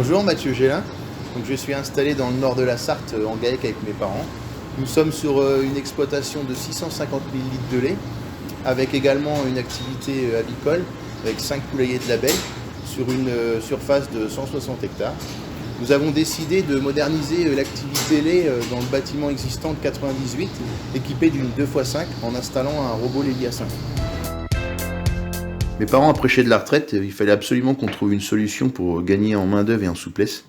Bonjour, Mathieu Gélin. Donc, je suis installé dans le nord de la Sarthe en GAEC avec mes parents. Nous sommes sur une exploitation de 650 000 litres de lait avec également une activité avicole avec 5 poulaillers de label sur une surface de 160 hectares. Nous avons décidé de moderniser l'activité lait dans le bâtiment existant de 98 équipé d'une 2x5 en installant un robot lailier à 5. Mes parents approchaient de la retraite, il fallait absolument qu'on trouve une solution pour gagner en main d'œuvre et en souplesse.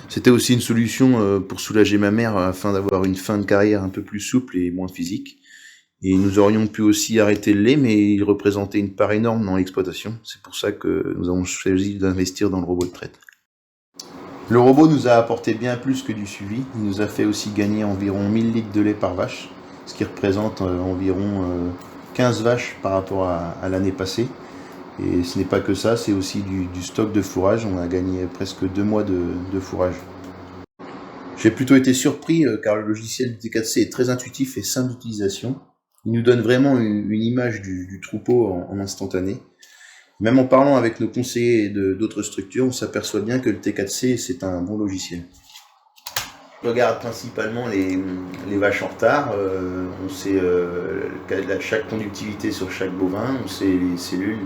C'était aussi une solution pour soulager ma mère afin d'avoir une fin de carrière un peu plus souple et moins physique. Et nous aurions pu aussi arrêter le lait, mais il représentait une part énorme dans l'exploitation. C'est pour ça que nous avons choisi d'investir dans le robot de traite. Le robot nous a apporté bien plus que du suivi. Il nous a fait aussi gagner environ 1000 litres de lait par vache, ce qui représente environ 15 vaches par rapport à l'année passée. Et ce n'est pas que ça, c'est aussi du stock de fourrage. On a gagné presque 2 mois de fourrage. J'ai plutôt été surpris car le logiciel du T4C est très intuitif et simple d'utilisation. Il nous donne vraiment une image du troupeau en instantané. Même en parlant avec nos conseillers d'autres structures, on s'aperçoit bien que le T4C c'est un bon logiciel. On regarde principalement les vaches en retard, on sait chaque conductivité sur chaque bovin, on sait les cellules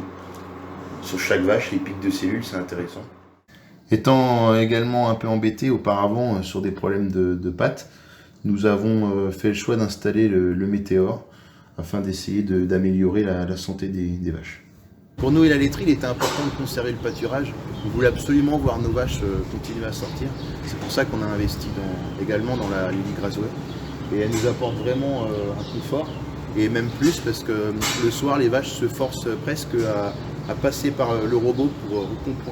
sur chaque vache, les pics de cellules, c'est intéressant. Étant également un peu embêté auparavant sur des problèmes de pattes, nous avons fait le choix d'installer le Météor afin d'essayer d'améliorer la santé des vaches. Pour nous et la laiterie, il était important de conserver le pâturage. On voulait absolument voir nos vaches continuer à sortir. C'est pour ça qu'on a investi également dans la Lily Grazouet. Et elle nous apporte vraiment un confort. Et même plus parce que le soir, les vaches se forcent presque à passer par le robot.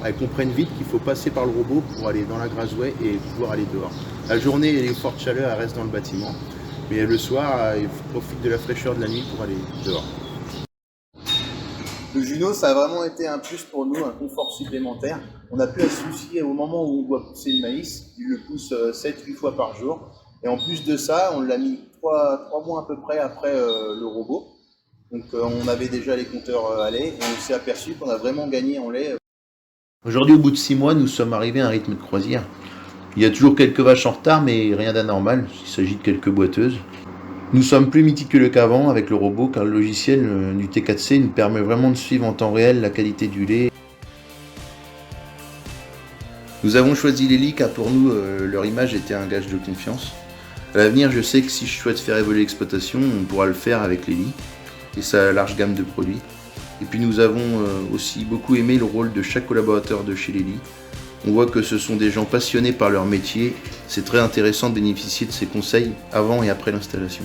Elles comprennent vite qu'il faut passer par le robot pour aller dans la Grazouet et pouvoir aller dehors. La journée, les fortes chaleurs, elles restent dans le bâtiment. Mais le soir, ils profitent de la fraîcheur de la nuit pour aller dehors. Le Juno, ça a vraiment été un plus pour nous, un confort supplémentaire. On n'a plus à se soucier au moment où on doit pousser le maïs. Il le pousse 7-8 fois par jour. Et en plus de ça, on l'a mis 3 mois à peu près après le robot. Donc on avait déjà les compteurs à lait et on s'est aperçu qu'on a vraiment gagné en lait. Aujourd'hui, au bout de 6 mois, nous sommes arrivés à un rythme de croisière. Il y a toujours quelques vaches en retard, mais rien d'anormal. Il s'agit de quelques boiteuses. Nous sommes plus méticuleux qu'avant avec le robot car le logiciel du T4C nous permet vraiment de suivre en temps réel la qualité du lait. Nous avons choisi Lily car pour nous leur image était un gage de confiance. À l'avenir, je sais que si je souhaite faire évoluer l'exploitation, on pourra le faire avec Lily et sa large gamme de produits. Et puis nous avons aussi beaucoup aimé le rôle de chaque collaborateur de chez Lily. On voit que ce sont des gens passionnés par leur métier. C'est très intéressant de bénéficier de ces conseils avant et après l'installation.